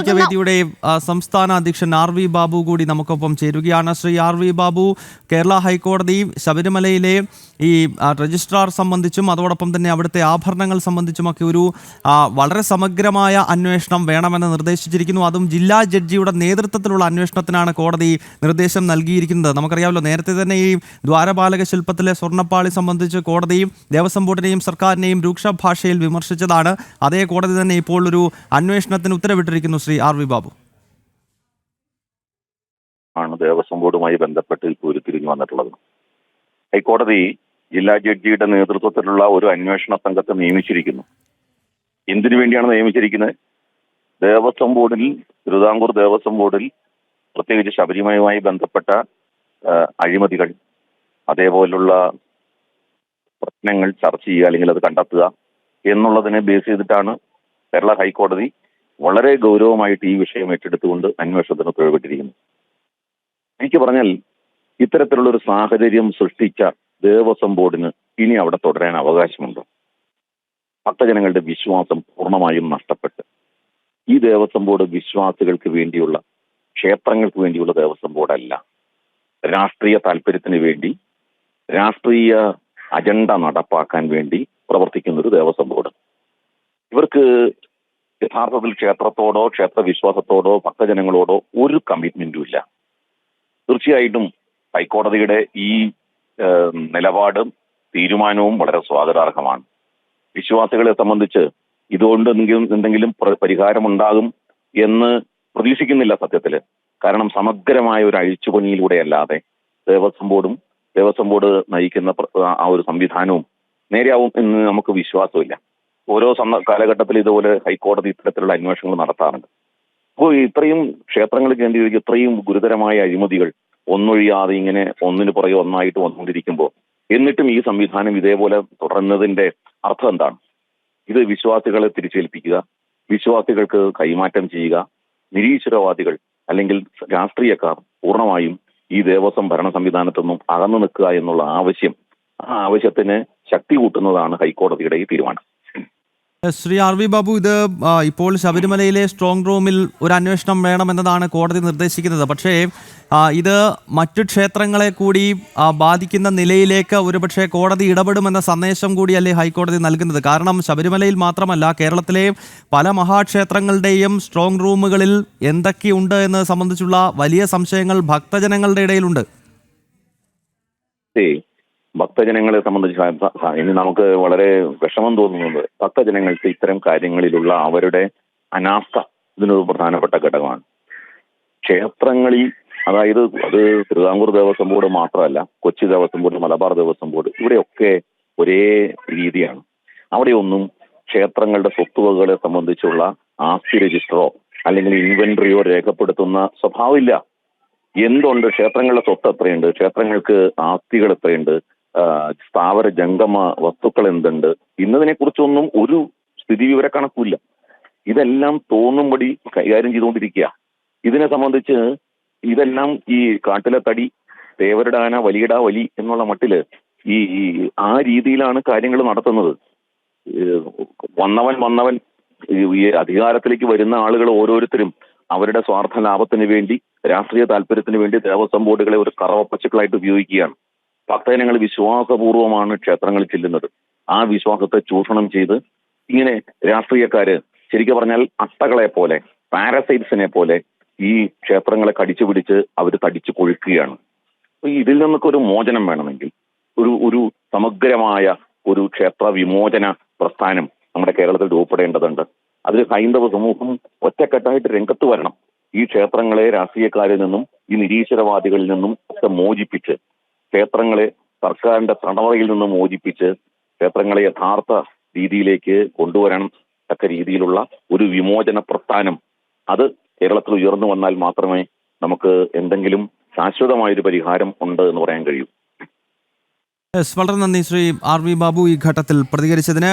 ഐക്യവേദിയുടെ സംസ്ഥാന അധ്യക്ഷൻ RV ബാബു കൂടി നമുക്കൊപ്പം ചേരുകയാണ്. ശ്രീ RV ബാബു, കേരള ഹൈക്കോടതി ശബരിമലയിലെ ഈ രജിസ്ട്രാർ സംബന്ധിച്ചും അതോടൊപ്പം തന്നെ അവിടുത്തെ ആഭരണങ്ങൾ സംബന്ധിച്ചുമൊക്കെ ഒരു വളരെ സമഗ്രമായ അന്വേഷണം വേണമെന്ന് നിർദ്ദേശിച്ചിരിക്കുന്നു. അതും ജില്ലാ ജഡ്ജിയുടെ നേതൃത്വത്തിലുള്ള അന്വേഷണത്തിനാണ് കോടതി നിർദ്ദേശം നൽകിയിരിക്കുന്നത്. നമുക്കറിയാമല്ലോ, നേരത്തെ തന്നെ ഈ ദ്വാരപാലക ശില്പത്തിലെ സ്വർണ്ണപ്പാളി സംബന്ധിച്ച് കോടതിയും ദേവസ്വം ബോർഡിനെയും സർക്കാരിനെയും രൂക്ഷ ഭാഷയിൽ വിമർശിച്ചതാണ്. അതേ കോടതി തന്നെ ഇപ്പോൾ ഒരു അന്വേഷണത്തിന് ഉത്തരവിട്ടിരിക്കുന്നു. ശ്രീ RV ബാബു, ആണ് ദേവസ്വം ബോർഡുമായി ബന്ധപ്പെട്ട് ഉരുത്തിരിഞ്ഞു വന്നിട്ടുള്ളത്. ഹൈക്കോടതി ജില്ലാ ജഡ്ജിയുടെ നേതൃത്വത്തിലുള്ള ഒരു അന്വേഷണ സംഘത്തെ നിയമിച്ചിരിക്കുന്നു. എന്തിനു വേണ്ടിയാണ് നിയമിച്ചിരിക്കുന്നത്? ദേവസ്വം ബോർഡിൽ, തിരുവിതാംകൂർ ദേവസ്വം ബോർഡിൽ പ്രത്യേകിച്ച് ശബരിമലയുമായി ബന്ധപ്പെട്ട അഴിമതികൾ, അതേപോലുള്ള പ്രശ്നങ്ങൾ ചർച്ച ചെയ്യുക അല്ലെങ്കിൽ അത് കണ്ടെത്തുക എന്നുള്ളതിനെ ബേസ് ചെയ്തിട്ടാണ് കേരള ഹൈക്കോടതി വളരെ ഗൗരവമായിട്ട് ഈ വിഷയം ഏറ്റെടുത്തുകൊണ്ട് അന്വേഷണത്തിന് ഉത്തരവിട്ടിരിക്കുന്നു. എനിക്ക് പറഞ്ഞാൽ, ഇത്തരത്തിലുള്ള ഒരു സാഹചര്യം സൃഷ്ടിച്ച ദേവസ്വം ബോർഡിന് ഇനി അവിടെ തുടരാൻ അവകാശമുണ്ടോ? ഭക്തജനങ്ങളുടെ വിശ്വാസം പൂർണ്ണമായും നഷ്ടപ്പെട്ട് ഈ ദേവസ്വം ബോർഡ് വിശ്വാസികൾക്ക് വേണ്ടിയുള്ള, ക്ഷേത്രങ്ങൾക്ക് വേണ്ടിയുള്ള ദേവസ്വം ബോർഡല്ല. രാഷ്ട്രീയ താല്പര്യത്തിന് വേണ്ടി, രാഷ്ട്രീയ അജണ്ട നടപ്പാക്കാൻ വേണ്ടി പ്രവർത്തിക്കുന്ന ഒരു ദേവസ്വം ബോർഡ്. ഇവർക്ക് യഥാർത്ഥത്തിൽ ക്ഷേത്രത്തോടോ ക്ഷേത്ര വിശ്വാസത്തോടോ ഭക്തജനങ്ങളോടോ ഒരു കമ്മിറ്റ്മെന്റും ഇല്ല. തീർച്ചയായിട്ടും ഹൈക്കോടതിയുടെ ഈ നിലപാടും തീരുമാനവും വളരെ സ്വാഗതാർഹമാണ്. വിശ്വാസികളെ സംബന്ധിച്ച് ഇതുകൊണ്ട് എന്തെങ്കിലും പരിഹാരമുണ്ടാകും എന്ന് പ്രതീക്ഷിക്കുന്നില്ല സത്യത്തില്. കാരണം സമഗ്രമായ ഒരു അഴിച്ചുപണിയിലൂടെ അല്ലാതെ ദേവസ്വം ബോർഡ് നയിക്കുന്ന ആ ഒരു സംവിധാനവും നേരെയാവും എന്ന് നമുക്ക് വിശ്വാസമില്ല. ഓരോ കാലഘട്ടത്തിൽ ഇതുപോലെ ഹൈക്കോടതി ഇത്തരത്തിലുള്ള അന്വേഷണങ്ങൾ നടത്താറുണ്ട്. അപ്പോൾ ഇത്രയും ക്ഷേത്രങ്ങൾ കേന്ദ്രീകരിച്ച് ഇത്രയും ഗുരുതരമായ അഴിമതികൾ ഒന്നൊഴിയാതെ ഇങ്ങനെ ഒന്നിനു പുറകെ ഒന്നായിട്ട് വന്നുകൊണ്ടിരിക്കുമ്പോൾ എന്നിട്ടും ഈ സംവിധാനം ഇതേപോലെ തുടരുന്നതിന്റെ അർത്ഥം എന്താണ്? ഇത് വിശ്വാസികളെ തിരിച്ചേൽപ്പിക്കുക, വിശ്വാസികൾക്ക് കൈമാറ്റം ചെയ്യുക, നിരീശ്വരവാദികൾ അല്ലെങ്കിൽ രാഷ്ട്രീയക്കാർ പൂർണ്ണമായും ഈ ദേവസ്വം ഭരണ സംവിധാനത്തൊന്നും അകന്നു നിൽക്കുക എന്നുള്ള ആവശ്യം, ആ ആവശ്യത്തിന് ശക്തി കൂട്ടുന്നതാണ് ഹൈക്കോടതിയുടെ ഈ തീരുമാനം. ശ്രീ RV ബാബു, ഇത് ഇപ്പോൾ ശബരിമലയിലെ സ്ട്രോങ് റൂമിൽ ഒരു അന്വേഷണം വേണമെന്നതാണ് കോടതി നിർദ്ദേശിക്കുന്നത്. പക്ഷേ ഇത് മറ്റു ക്ഷേത്രങ്ങളെ കൂടി ബാധിക്കുന്ന നിലയിലേക്ക് ഒരുപക്ഷെ കോടതി ഇടപെടുമെന്ന സന്ദേശം കൂടിയല്ലേ ഹൈക്കോടതി നൽകുന്നത്? കാരണം ശബരിമലയിൽ മാത്രമല്ല, കേരളത്തിലെ പല മഹാക്ഷേത്രങ്ങളുടെയും സ്ട്രോങ് റൂമുകളിൽ എന്തൊക്കെയുണ്ട് എന്നത് സംബന്ധിച്ചുള്ള വലിയ സംശയങ്ങൾ ഭക്തജനങ്ങളുടെ ഇടയിലുണ്ട്. ഭക്തജനങ്ങളെ സംബന്ധിച്ച് ഇനി നമുക്ക് വളരെ വിഷമം തോന്നുന്നത് ഭക്തജനങ്ങൾക്ക് ഇത്തരം കാര്യങ്ങളിലുള്ള അവരുടെ അനാസ്ഥ ഇതിനൊരു പ്രധാനപ്പെട്ട ഘടകമാണ്. ക്ഷേത്രങ്ങളിൽ, അതായത് അത് തിരുവിതാംകൂർ ദേവസ്വം ബോർഡ് മാത്രമല്ല, കൊച്ചി ദേവസ്വം ബോർഡ്, മലബാർ ദേവസ്വം ബോർഡ്, ഇവിടെയൊക്കെ ഒരേ രീതിയാണ്. അവിടെയൊന്നും ക്ഷേത്രങ്ങളുടെ സ്വത്തുവകകളെ സംബന്ധിച്ചുള്ള ആസ്തി രജിസ്റ്ററോ അല്ലെങ്കിൽ ഇൻവെന്ററിയോ രേഖപ്പെടുത്തുന്ന സ്വഭാവമില്ല. എന്തുണ്ട്? ക്ഷേത്രങ്ങളുടെ സ്വത്ത് എത്രയുണ്ട്, ക്ഷേത്രങ്ങൾക്ക് ആസ്തികൾ എത്രയുണ്ട്, സ്ഥാവര ജംഗമ വസ്തുക്കൾ എന്തുണ്ട്, ഇന്നതിനെ കുറിച്ചൊന്നും ഒരു സ്ഥിതി വിവര കണക്കില്ല. ഇതെല്ലാം തോന്നുംപടി കൈകാര്യം ചെയ്തുകൊണ്ടിരിക്കുക. ഇതിനെ സംബന്ധിച്ച് ഇതെല്ലാം ഈ കാട്ടിലെ തടി, തേവരുടെ ആന, വലിയടാ വലി എന്നുള്ള മട്ടില് ഈ ആ രീതിയിലാണ് കാര്യങ്ങൾ നടത്തുന്നത്. വന്നവൻ ഈ അധികാരത്തിലേക്ക് വരുന്ന ആളുകൾ ഓരോരുത്തരും അവരുടെ സ്വാർത്ഥ ലാഭത്തിന് വേണ്ടി, രാഷ്ട്രീയ താല്പര്യത്തിന് വേണ്ടി ദേവസ്വം ബോർഡുകളെ ഒരു കറവപ്പച്ചുക്കളായിട്ട് ഉപയോഗിക്കുകയാണ്. ഭക്തജനങ്ങൾ വിശ്വാസപൂർവമാണ് ക്ഷേത്രങ്ങളിൽ ചെല്ലുന്നത്. ആ വിശ്വാസത്തെ ചൂഷണം ചെയ്ത് ഇങ്ങനെ രാഷ്ട്രീയക്കാര് ശരിക്കും പറഞ്ഞാൽ അട്ടകളെ പോലെ, പാരസൈറ്റ്സിനെ പോലെ ഈ ക്ഷേത്രങ്ങളെ കടിച്ചു പിടിച്ച് അവർ തടിച്ചു കൊഴുക്കുകയാണ്. ഇതിൽ നിന്നൊക്കെ ഒരു മോചനം വേണമെങ്കിൽ ഒരു സമഗ്രമായ ഒരു ക്ഷേത്ര വിമോചന പ്രസ്ഥാനം നമ്മുടെ കേരളത്തിൽ രൂപപ്പെടേണ്ടതുണ്ട്. അതിൽ ഹൈന്ദവ സമൂഹം ഒറ്റക്കെട്ടായിട്ട് രംഗത്ത് വരണം. ഈ ക്ഷേത്രങ്ങളെ രാഷ്ട്രീയക്കാരിൽ നിന്നും ഈ നിരീശ്വരവാദികളിൽ നിന്നും ഒക്കെ മോചിപ്പിച്ച്, ക്ഷേത്രങ്ങളെ സർക്കാരിന്റെ തടവറയിൽ നിന്നും മോചിപ്പിച്ച് ക്ഷേത്രങ്ങളെ യഥാർത്ഥ രീതിയിലേക്ക് കൊണ്ടുവരാൻ തക്ക രീതിയിലുള്ള ഒരു വിമോചന പ്രസ്ഥാനം അത് കേരളത്തിൽ ഉയർന്നു വന്നാൽ മാത്രമേ നമുക്ക് എന്തെങ്കിലും ശാശ്വതമായൊരു പരിഹാരം ഉണ്ട് എന്ന് പറയാൻ കഴിയൂ. വളരെ നന്ദി ശ്രീ RV ബാബു ഈ ഘട്ടത്തിൽ പ്രതികരിച്ചതിന്.